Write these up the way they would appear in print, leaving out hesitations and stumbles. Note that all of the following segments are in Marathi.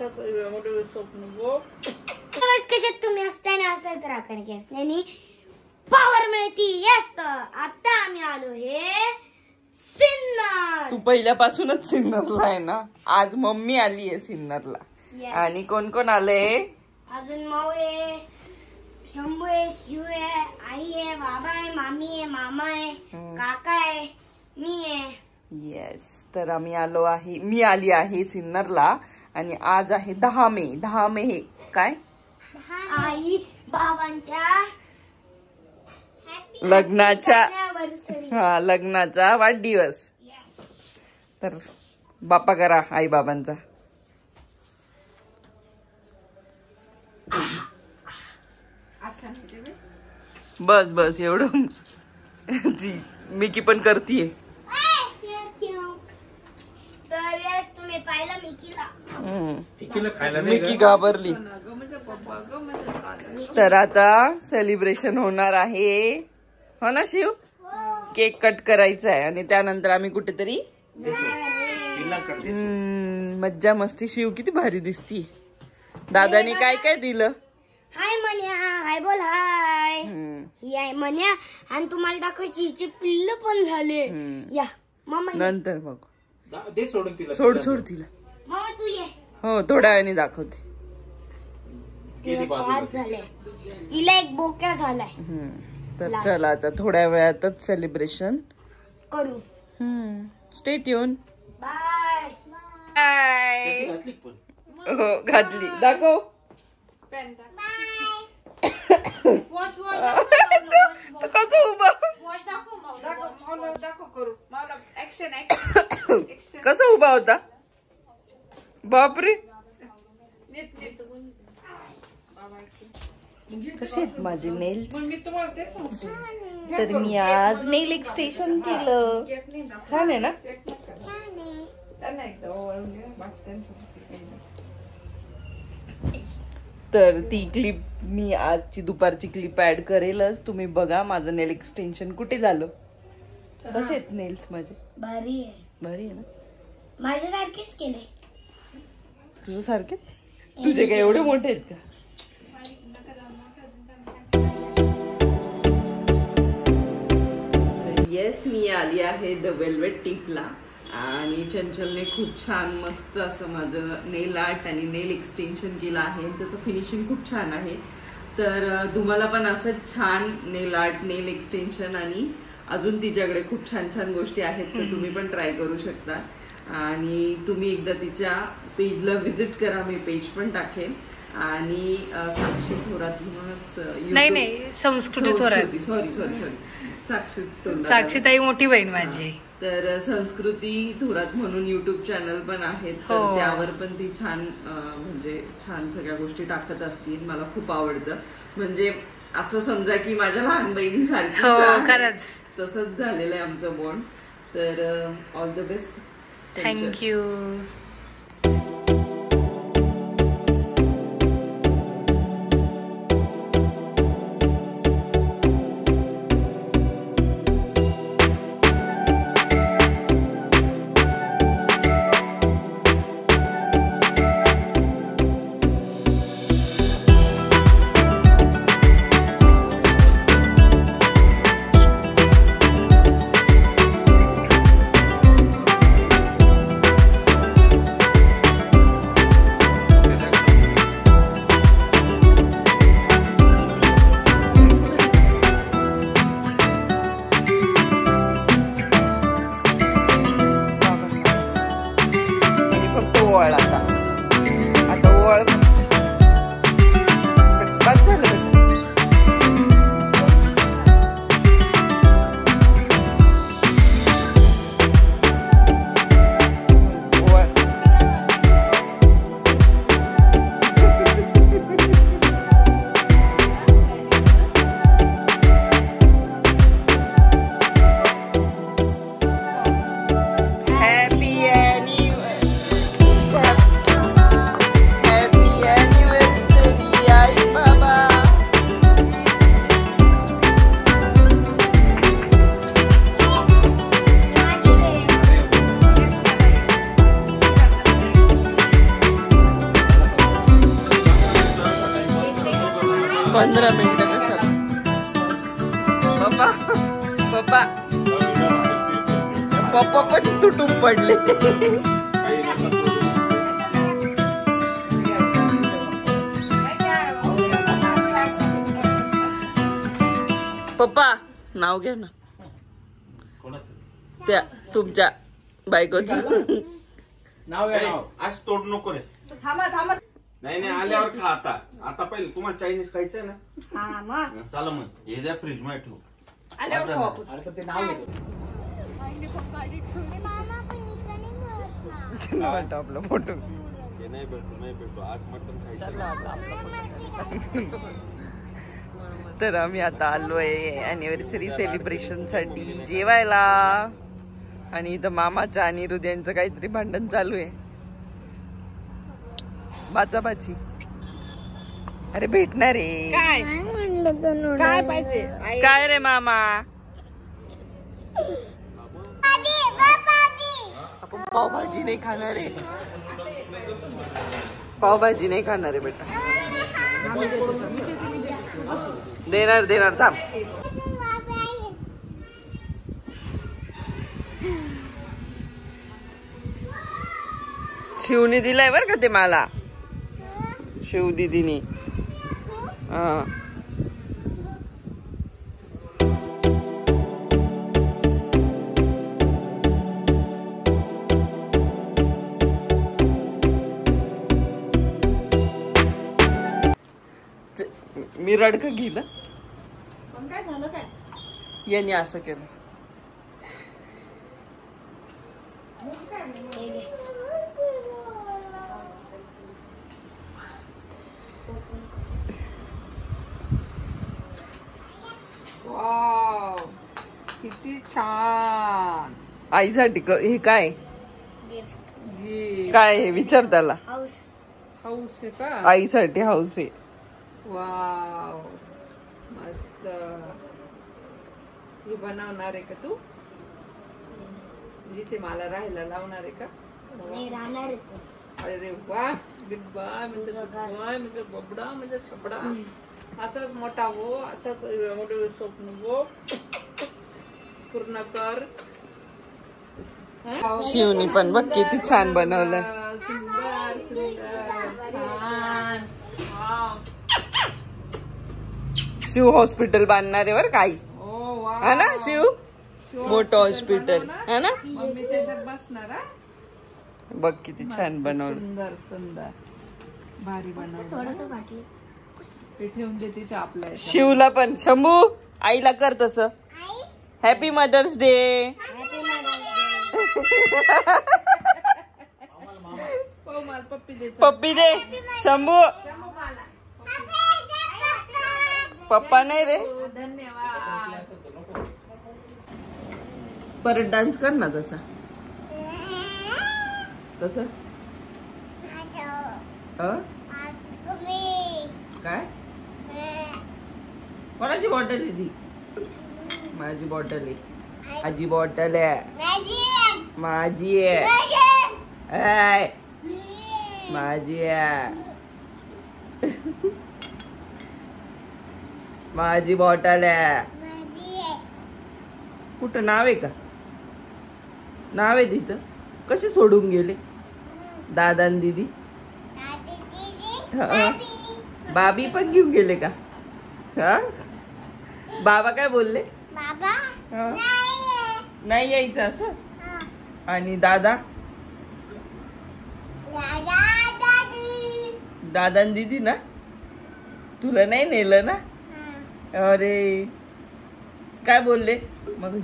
असंच एवढं स्वप्न गो कशात तुम्ही असताना असं करा कारण असण्यानी पावर मिळती. यस आता आम्ही आलो हे सिन्नर. तू पहिल्यापासूनच सिन्नरला आहे ना. आज मम्मी आली आहे सिन्नरला. आणि कोण कोण आले अजून माऊ आहे, शंभू आहे, शिव आहे, आई आहे, बाबा आहे, मामी आहे, मामा आहे, काका आहे, मी आहे. येस तर मी आली आहे सिन्नरला. आणि आज आहे 10 मे. 10 मे हे काय आई बाबांच्या लग्नाचा वाढदिवस. तर बाप्पा करा आई बाबांचा. बस बस एवढं. ती मिकी पण करतीये. तर तुम्ही पाहिलं मिकीला मिकी घाबरली. तर आता सेलिब्रेशन होणार आहे हो ना शिव. केक कट करायचा आहे आणि त्यानंतर आम्ही कुठेतरी मज्जा मस्ती. शिव किती भारी दिसती. दादानी काय काय दिलं. हाय मन्या, हाय बोल हाय. ही आहे मन्या आणि तुम्हाला दाखवायची हिचे पिल्ल पण झाले. या मम्मा नंतर बघ. सोड तिला. मम्मा तू ये. हो थोड्या वेळाने दाखवते. झाले तिला एक बोक्या झालाय. तर चला आता थोड्या वेळातच सेलिब्रेशन करू. Stay tune. Bye bye. हो घातली. दाखव. कसं उभा कसं उभा होता. बापरे. कसे आहेत माझे नेल्स. तर मी आज नेल एक्सटेंशन केलं. छान आहे ना. तर ती क्लिप मी आजची दुपारची क्लिप ऍड करेलच. तुम्ही बघा माझं नेल एक्सटेंशन कुठे झालं. कसे आहेत नेल्स माझे. भारी आहे. भारी आहे ना. माझ्यासारखेच केले. तुझं सारखे. तुझे काय एवढे मोठे आहेत का. येस मी आली आहे द वेल्वेट टिपला. आणि चंचलने खूप छान मस्त असं माझं नेल आर्ट आणि नेल एक्सटेन्शन केलं आहे. त्याचं फिनिशिंग खूप छान आहे. तर तुम्हाला पण असं छान नेल आर्ट नेल एक्सटेन्शन आणि अजून तिच्याकडे खूप छान छान गोष्टी आहेत. तर तुम्ही पण ट्राय करू शकता. आणि तुम्ही एकदा तिच्या पेजला व्हिजिट करा. मी पेज पण टाकेन. आणि साक्षी थोरात म्हणूनच नाही संस्कृती थोरात. सॉरी साक्षीताई मोठी बहीण माझी. तर संस्कृती थोरात म्हणून युट्यूब चॅनल पण आहेत. तर त्यावर पण ती छान म्हणजे छान सगळ्या गोष्टी टाकत असतील. मला खूप आवडतं. म्हणजे असं समजा की माझ्या लहान बहिणीसारखी खरंच तसंच झालेलं आहे आमचं बॉन्ड. तर ऑल द बेस्ट. थँक्यू. 15 मिनिटं कशाला. पप्पा पप्पा पप्पा पण तुटून पडले. पप्पा नाव घ्या ना त्या तुमच्या बायकोचं नाव आहे नाव. आज तोड नको रे. नाही आल्यावर खा आता. आता पहिले तुम्हाला चायनीज खायचंय ना. चला मग हे द्या फ्रीज मध्ये ठेवू. ते नाव आपला फोटो नाही भेटतो आज मटन खायचं. तर आम्ही आता आलोय अॅनिव्हर्सरी सेलिब्रेशन साठी जेवायला. आणि इथं मामाच्या आणि हृदयांचं काहीतरी भांडण चालू आहे. बाचाबाची. अरे भेटणार रे. काय पाहिजे काय रे मामा. आपण पावभाजी नाही खाणार आहे. पावभाजी नाही खाणार आहे बेटा. देणार थांब. शिवने दिलाय बर का ते मला. शिव दीदीनी. हा मी रडक घेतलं. काय झालं काय. यांनी असं केलं. वाव किती छान. आईसाठी हे काय गिफ्ट. काय हे विचार त्याला. हाऊस हाऊस आहे का. आईसाठी हाऊस आहे. वाव मस्त. हे बनवणार आहे का तू. जिथे मला राहायला लावणार आहे का. नाही राहणार अरे वा गुड बाय म्हणजे बाय म्हणजे बबडा म्हणजे शबडा. असाच मोठा हो. असाच मोठे स्वप्न हो पूर्ण कर. शिवनी पण बघ किती छान बनवलं. सुंदर सुंदर छान. वाव. शिव हॉस्पिटल बांधणार आहे बर काही. ओ वाव. हा ना शिव. मोठं हॉस्पिटल है ना. मम्मी त्याच्यात बसणार. बघ किती छान बनवलं. सुंदर सुंदर भारी बनवलं. थोडस वाटलं. ते ठेवून दे तिथे आपल्या. शिवला पण. शंभू आईला कर तसं. Happy mother's day. पप्पी दे. पप्पी दे. शंभू पप्पा नाही रे. धन्यवाद. परत डान्स कर ना तसा. कसं काय. कोणाची बॉटल आहे ती. माझी बॉटल आहे. माझी बॉटल आहे. माझी आहे. माझी आहे. माझी बॉटल आहे. कुठं नाव आहे का. नाव आहे तिथं. कसे सोडून गेले दादा आणि दीदी. बाबी पण घेऊन गेले का. हा बाबा काय बोलले. नाही यायचं असं. आणि दादा दादा आणि दीदी ना. तुला नाही नेलं ना. अरे काय बोलले मग.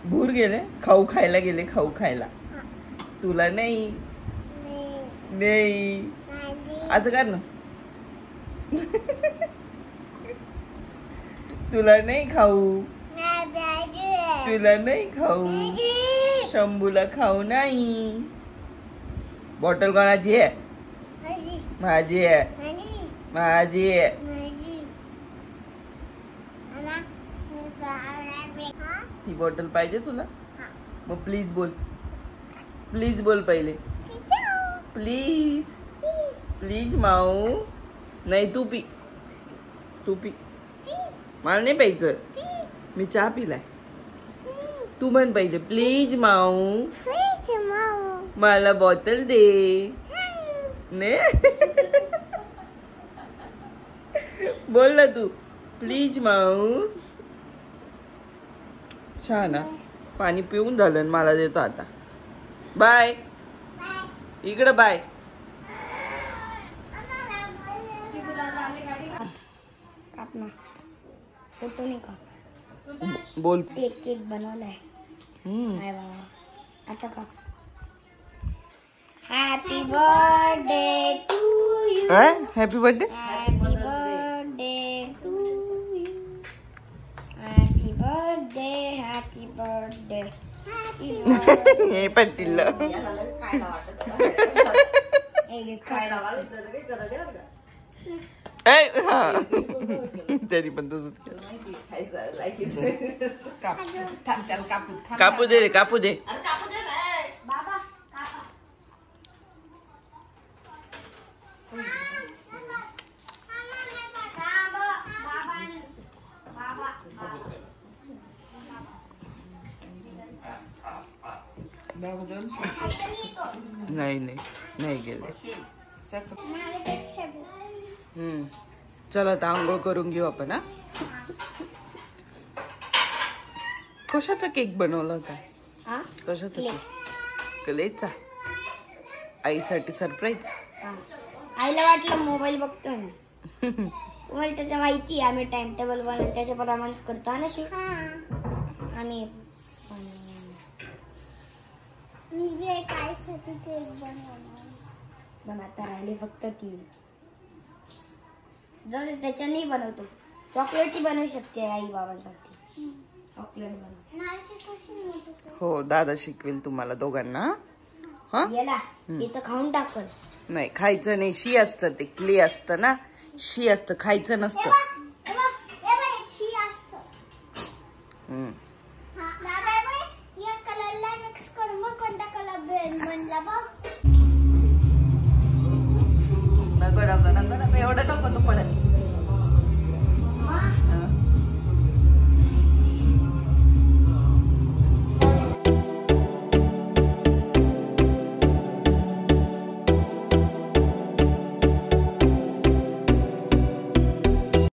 भूर गेले. खाऊ खायला गेले. खाऊ खायला. तुला नाही. नाही असं कर ना. तुला नाही खाऊ. तुला नाही खाऊ. शंभूला खाऊ नाही. बॉटल कोणाची आहे. माझी आहे. माझी आहे. ही बॉटल पाहिजे तुला. मग प्लीज बोल. प्लीज बोल पहिले. प्लीज प्लीज माऊ. नाही तू पी, तू पी. मला नाही प्यायचं, मी चहा पिलाय. तू म्हण पाहिजे प्लीज माऊ मला बॉटल दे. ने बोल ना तू प्लीज माऊ. छान ना, पाणी पिऊन झालं आणि मला देतो आता. बाय, इकडं बाय. फोटो नाही का बोल. केक बनवलाय. हाय बाबा आता का. Happy birthday to you. Happy birthday. Happy birthday to you. Happy birthday. Happy birthday. हे पट्टिल्ल तरी पण तसंच कापू दे रे, कापू दे. नाही नाही नाही गेले. चला आता आंघोळ करून घेऊ आपण. हा, कशाचा केक बनवला होता? कशाचा केक? क्लेचा. आईसाठी सरप्राईज. आईला वाटलं मोबाईल बघतोय ना. तुम्हाला त्याचं माहिती, आम्ही टाइम टेबल बनवून त्याच्याप्रमाणेच करतो ना. आम्ही बनवता राहिले फक्त 3. जर त्याच्याने बनवतो. चॉकलेटही बनवू शकते आई बाबांसाठी. चॉकलेट बनव. हो, दादा शिकवेल तुम्हाला दोघांना. हा, याला इथं खाऊन टाकल. नाही खायचं नाही. शी असतं ते, क्ले असतं ना. शी असतं, खायचं नसतं. नको एवढं नको तो पडत.